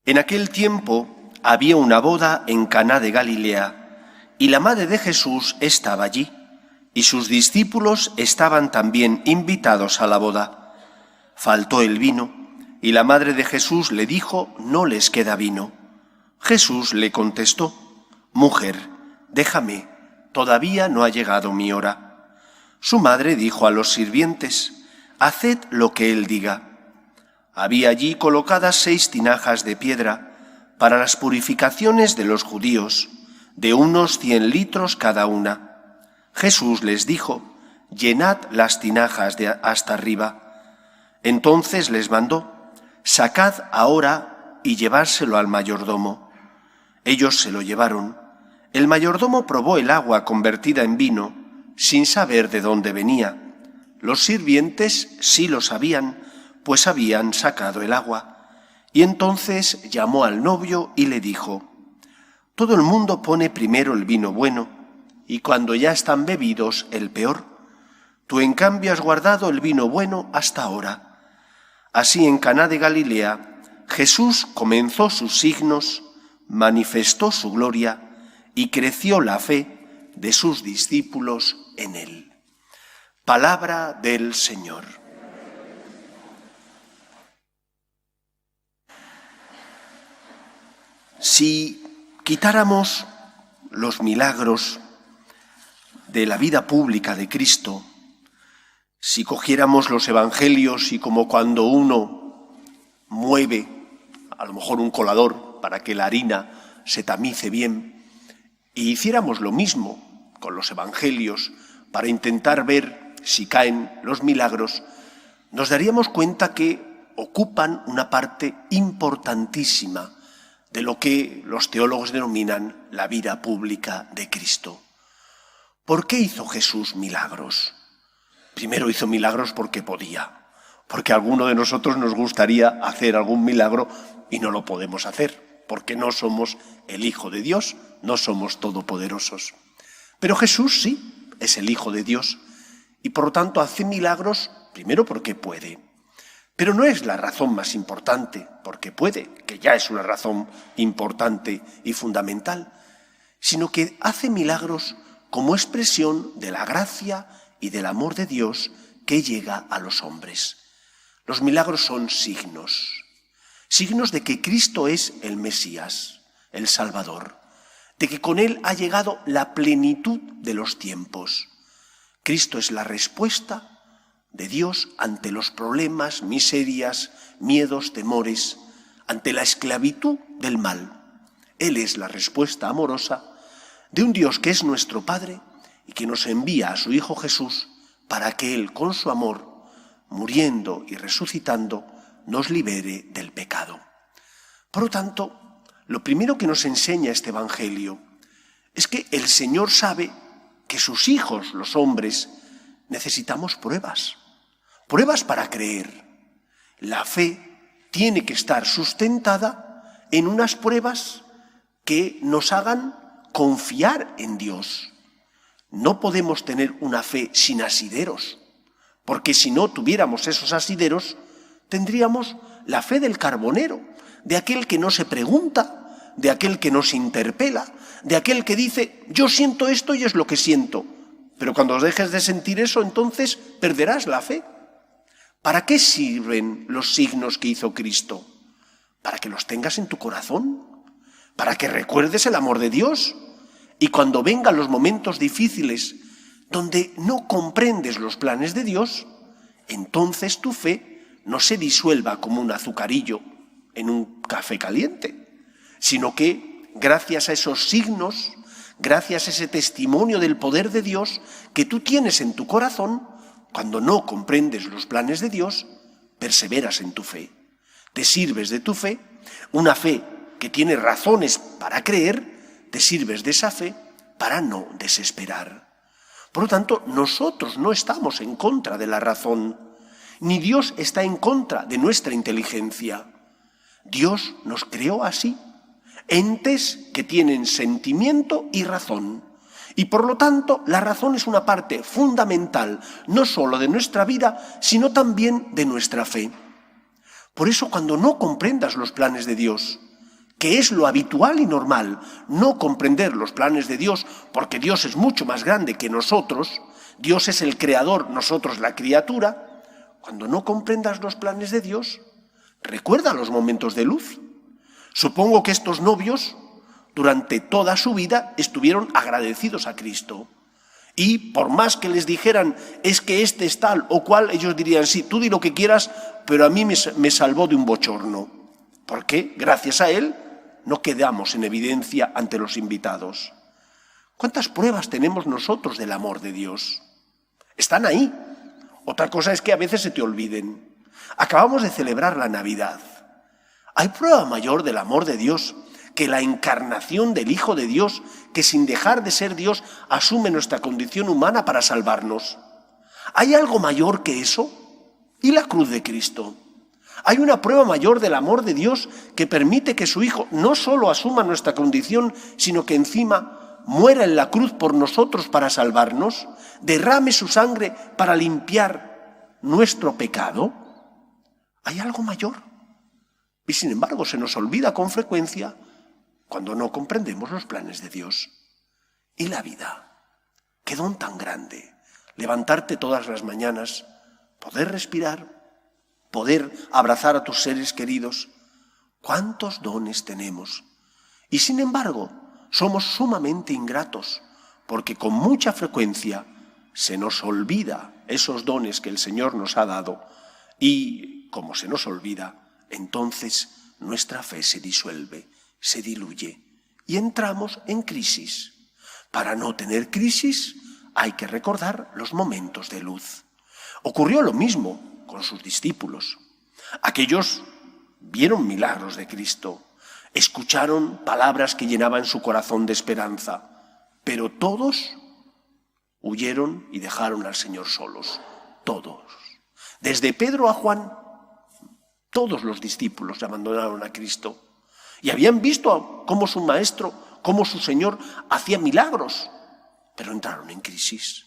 En aquel tiempo había una boda en Caná de Galilea, y la madre de Jesús estaba allí, y sus discípulos estaban también invitados a la boda. Faltó el vino, y la madre de Jesús le dijo: «No les queda vino». Jesús le contestó: «Mujer, déjame, todavía no ha llegado mi hora». Su madre dijo a los sirvientes: «Haced lo que él diga». Había allí colocadas 6 tinajas de piedra para las purificaciones de los judíos, de unos 100 litros cada una. Jesús les dijo: «Llenad las tinajas hasta arriba». Entonces les mandó: «Sacad ahora y llevárselo al mayordomo». Ellos se lo llevaron. El mayordomo probó el agua convertida en vino, sin saber de dónde venía. Los sirvientes sí lo sabían, pues habían sacado el agua. Y entonces llamó al novio y le dijo: «Todo el mundo pone primero el vino bueno, y cuando ya están bebidos, el peor. Tú, en cambio, has guardado el vino bueno hasta ahora». Así, en Caná de Galilea, Jesús comenzó sus signos, manifestó su gloria y creció la fe de sus discípulos en él. Palabra del Señor. Si quitáramos los milagros de la vida pública de Cristo, si cogiéramos los evangelios y, como cuando uno mueve a lo mejor un colador para que la harina se tamice bien, y hiciéramos lo mismo con los evangelios para intentar ver si caen los milagros, nos daríamos cuenta que ocupan una parte importantísima de lo que los teólogos denominan la vida pública de Cristo. ¿Por qué hizo Jesús milagros? Primero hizo milagros porque podía, porque a alguno de nosotros nos gustaría hacer algún milagro y no lo podemos hacer, porque no somos el Hijo de Dios, no somos todopoderosos. Pero Jesús sí, es el Hijo de Dios, y por lo tanto hace milagros primero porque puede. Pero no es la razón más importante, porque puede, que ya es una razón importante y fundamental, sino que hace milagros como expresión de la gracia y del amor de Dios que llega a los hombres. Los milagros son signos de que Cristo es el Mesías, el Salvador, de que con él ha llegado la plenitud de los tiempos. Cristo es la respuesta de Dios ante los problemas, miserias, miedos, temores, ante la esclavitud del mal. Él es la respuesta amorosa de un Dios que es nuestro Padre y que nos envía a su Hijo Jesús para que Él, con su amor, muriendo y resucitando, nos libere del pecado. Por lo tanto, lo primero que nos enseña este Evangelio es que el Señor sabe que sus hijos, los hombres, necesitamos pruebas para creer. La fe tiene que estar sustentada en unas pruebas que nos hagan confiar en Dios. No podemos tener una fe sin asideros, porque si no tuviéramos esos asideros, tendríamos la fe del carbonero, de aquel que no se pregunta, de aquel que no se interpela, de aquel que dice: yo siento esto y es lo que siento. Pero cuando dejes de sentir eso, entonces perderás la fe. ¿Para qué sirven los signos que hizo Cristo? Para que los tengas en tu corazón, para que recuerdes el amor de Dios. Y cuando vengan los momentos difíciles donde no comprendes los planes de Dios, entonces tu fe no se disuelva como un azucarillo en un café caliente, sino que gracias a esos signos, gracias a ese testimonio del poder de Dios que tú tienes en tu corazón, cuando no comprendes los planes de Dios, perseveras en tu fe. Te sirves de tu fe, una fe que tiene razones para creer, te sirves de esa fe para no desesperar. Por lo tanto, nosotros no estamos en contra de la razón, ni Dios está en contra de nuestra inteligencia. Dios nos creó así, entes que tienen sentimiento y razón. Y por lo tanto, la razón es una parte fundamental, no solo de nuestra vida, sino también de nuestra fe. Por eso, cuando no comprendas los planes de Dios, que es lo habitual y normal, no comprender los planes de Dios, porque Dios es mucho más grande que nosotros, Dios es el creador, nosotros la criatura. Cuando no comprendas los planes de Dios, recuerda los momentos de luz. Supongo que estos novios, durante toda su vida, estuvieron agradecidos a Cristo. Y por más que les dijeran, es que este es tal o cual, ellos dirían, sí, tú di lo que quieras, pero a mí me salvó de un bochorno. Porque gracias a él no quedamos en evidencia ante los invitados. ¿Cuántas pruebas tenemos nosotros del amor de Dios? Están ahí. Otra cosa es que a veces se te olviden. Acabamos de celebrar la Navidad. ¿Hay prueba mayor del amor de Dios que la encarnación del Hijo de Dios, que sin dejar de ser Dios asume nuestra condición humana para salvarnos? ¿Hay algo mayor que eso? ¿Y la cruz de Cristo? ¿Hay una prueba mayor del amor de Dios que permite que su Hijo no solo asuma nuestra condición, sino que encima muera en la cruz por nosotros para salvarnos, derrame su sangre para limpiar nuestro pecado? ¿Hay algo mayor? Y sin embargo se nos olvida con frecuencia cuando no comprendemos los planes de Dios. ¿Y la vida? ¡Qué don tan grande! Levantarte todas las mañanas, poder respirar, poder abrazar a tus seres queridos. ¿Cuántos dones tenemos? Y sin embargo, somos sumamente ingratos, porque con mucha frecuencia se nos olvida esos dones que el Señor nos ha dado, y como se nos olvida, entonces nuestra fe se disuelve, se diluye y entramos en crisis. Para no tener crisis hay que recordar los momentos de luz. Ocurrió lo mismo con sus discípulos. Aquellos vieron milagros de Cristo, escucharon palabras que llenaban su corazón de esperanza, pero todos huyeron y dejaron al Señor solos. Todos. Desde Pedro a Juan, todos los discípulos abandonaron a Cristo y habían visto cómo su maestro, cómo su Señor hacía milagros, pero entraron en crisis.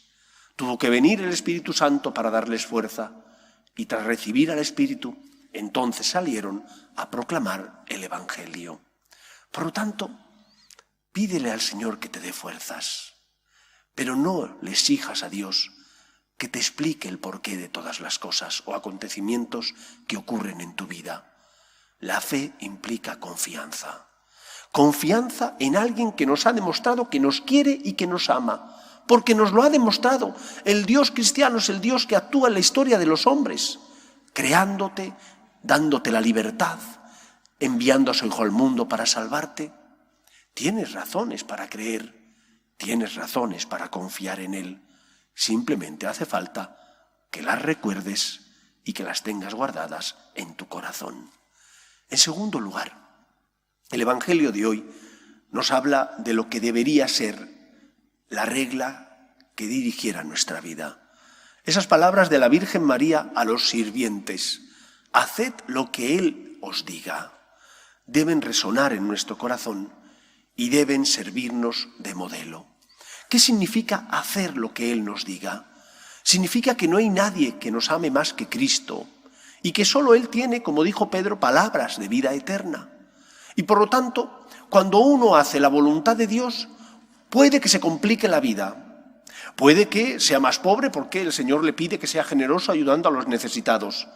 Tuvo que venir el Espíritu Santo para darles fuerza y tras recibir al Espíritu, entonces salieron a proclamar el Evangelio. Por lo tanto, pídele al Señor que te dé fuerzas, pero no le exijas a Dios que te explique el porqué de todas las cosas o acontecimientos que ocurren en tu vida. La fe implica confianza. Confianza en alguien que nos ha demostrado que nos quiere y que nos ama, porque nos lo ha demostrado. El Dios cristiano es el Dios que actúa en la historia de los hombres, creándote, dándote la libertad, enviando a su Hijo al mundo para salvarte. Tienes razones para creer, tienes razones para confiar en Él. Simplemente hace falta que las recuerdes y que las tengas guardadas en tu corazón. En segundo lugar, el Evangelio de hoy nos habla de lo que debería ser la regla que dirigiera nuestra vida. Esas palabras de la Virgen María a los sirvientes, haced lo que Él os diga, deben resonar en nuestro corazón y deben servirnos de modelo. ¿Qué significa hacer lo que Él nos diga? Significa que no hay nadie que nos ame más que Cristo y que solo Él tiene, como dijo Pedro, palabras de vida eterna. Y por lo tanto, cuando uno hace la voluntad de Dios, puede que se complique la vida. Puede que sea más pobre porque el Señor le pide que sea generoso ayudando a los necesitados.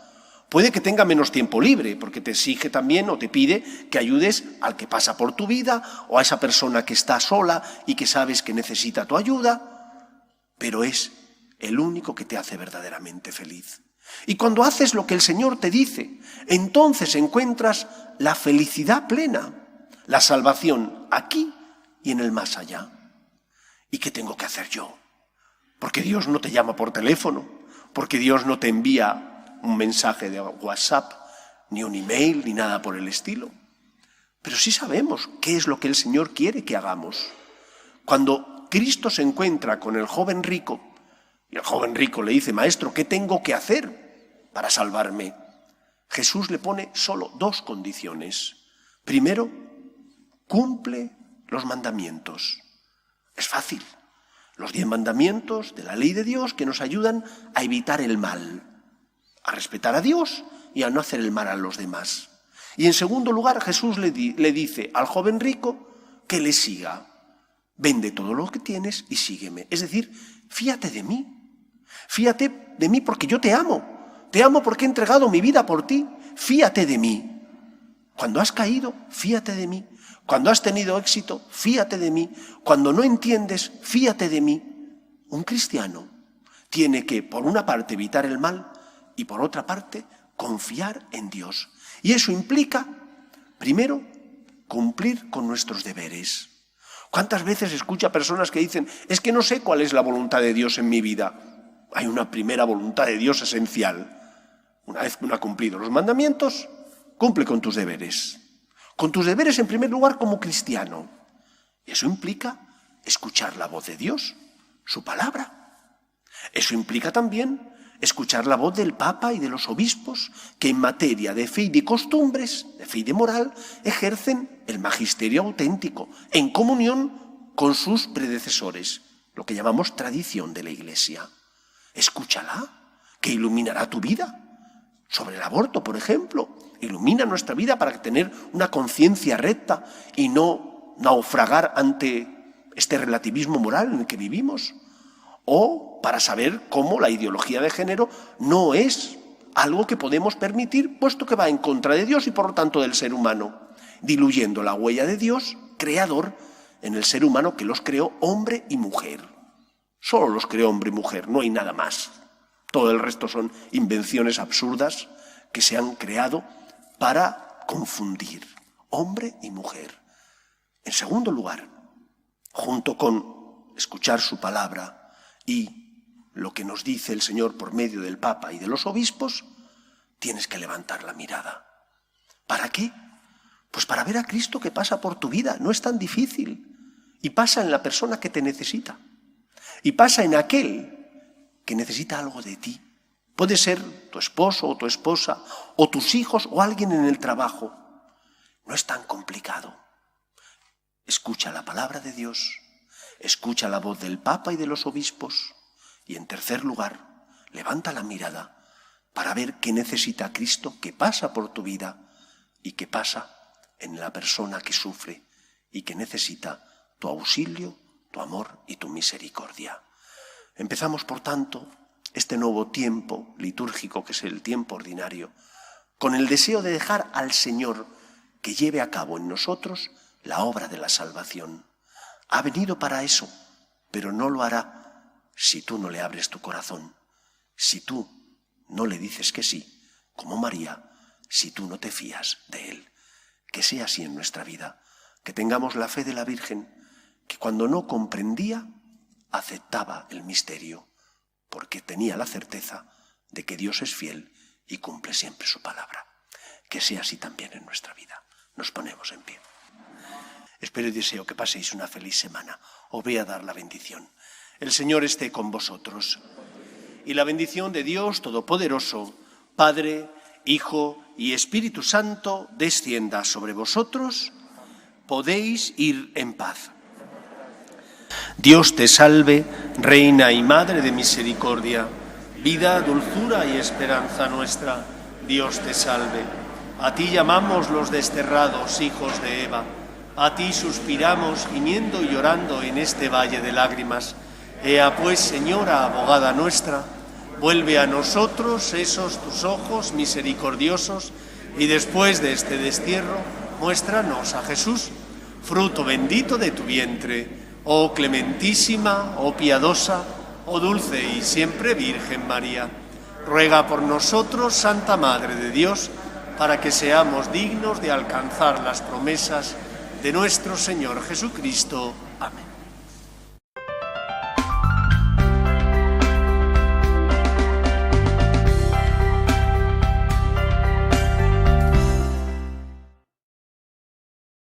Puede que tenga menos tiempo libre porque te exige también o te pide que ayudes al que pasa por tu vida o a esa persona que está sola y que sabes que necesita tu ayuda, pero es el único que te hace verdaderamente feliz. Y cuando haces lo que el Señor te dice, entonces encuentras la felicidad plena, la salvación aquí y en el más allá. ¿Y qué tengo que hacer yo? Porque Dios no te llama por teléfono, porque Dios no te envía un mensaje de WhatsApp, ni un email, ni nada por el estilo. Pero sí sabemos qué es lo que el Señor quiere que hagamos. Cuando Cristo se encuentra con el joven rico, y el joven rico le dice, Maestro, ¿qué tengo que hacer para salvarme? Jesús le pone solo dos condiciones. Primero, cumple los mandamientos. Es fácil. Los 10 mandamientos de la ley de Dios que nos ayudan a evitar el mal, a respetar a Dios y a no hacer el mal a los demás. Y en segundo lugar, Jesús le dice al joven rico que le siga. Vende todo lo que tienes y sígueme. Es decir, fíate de mí. Fíate de mí porque yo te amo. Te amo porque he entregado mi vida por ti. Fíate de mí. Cuando has caído, fíate de mí. Cuando has tenido éxito, fíate de mí. Cuando no entiendes, fíate de mí. Un cristiano tiene que, por una parte, evitar el mal y, por otra parte, confiar en Dios. Y eso implica, primero, cumplir con nuestros deberes. ¿Cuántas veces escucho a personas que dicen, es que no sé cuál es la voluntad de Dios en mi vida? Hay una primera voluntad de Dios esencial. Una vez que uno ha cumplido los mandamientos, cumple con tus deberes. Con tus deberes, en primer lugar, como cristiano. Y eso implica escuchar la voz de Dios, su palabra. Eso implica también escuchar la voz del Papa y de los obispos que en materia de fe y de costumbres, de fe y de moral, ejercen el magisterio auténtico en comunión con sus predecesores, lo que llamamos tradición de la Iglesia. Escúchala, que iluminará tu vida. Sobre el aborto, por ejemplo, ilumina nuestra vida para tener una conciencia recta y no naufragar ante este relativismo moral en el que vivimos. O para saber cómo la ideología de género no es algo que podemos permitir, puesto que va en contra de Dios y por lo tanto del ser humano, diluyendo la huella de Dios, creador, en el ser humano que los creó hombre y mujer. Solo los creó hombre y mujer, no hay nada más. Todo el resto son invenciones absurdas que se han creado para confundir hombre y mujer. En segundo lugar, junto con escuchar su palabra y lo que nos dice el Señor por medio del Papa y de los obispos, tienes que levantar la mirada. ¿Para qué? Pues para ver a Cristo que pasa por tu vida. No es tan difícil. Y pasa en la persona que te necesita. Y pasa en aquel que necesita algo de ti. Puede ser tu esposo o tu esposa, o tus hijos o alguien en el trabajo. No es tan complicado. Escucha la palabra de Dios. Escucha la voz del Papa y de los obispos. Y en tercer lugar, levanta la mirada para ver qué necesita Cristo que pasa por tu vida y que pasa en la persona que sufre y que necesita tu auxilio, tu amor y tu misericordia. Empezamos, por tanto, este nuevo tiempo litúrgico, que es el tiempo ordinario, con el deseo de dejar al Señor que lleve a cabo en nosotros la obra de la salvación. Ha venido para eso, pero no lo hará si tú no le abres tu corazón, si tú no le dices que sí, como María, si tú no te fías de Él. Que sea así en nuestra vida, que tengamos la fe de la Virgen, que cuando no comprendía, aceptaba el misterio, porque tenía la certeza de que Dios es fiel y cumple siempre su palabra. Que sea así también en nuestra vida. Nos ponemos en pie. Espero y deseo que paséis una feliz semana. Os voy a dar la bendición. El Señor esté con vosotros. Y la bendición de Dios Todopoderoso, Padre, Hijo y Espíritu Santo, descienda sobre vosotros. Podéis ir en paz. Dios te salve, Reina y Madre de misericordia, vida, dulzura y esperanza nuestra. Dios te salve. A ti llamamos los desterrados hijos de Eva. A ti suspiramos, gimiendo y llorando en este valle de lágrimas. Ea pues, Señora, abogada nuestra, vuelve a nosotros esos tus ojos misericordiosos y después de este destierro, muéstranos a Jesús, fruto bendito de tu vientre. Oh clementísima, oh piadosa, oh dulce y siempre Virgen María, ruega por nosotros, Santa Madre de Dios, para que seamos dignos de alcanzar las promesas de nuestro Señor Jesucristo. Amén.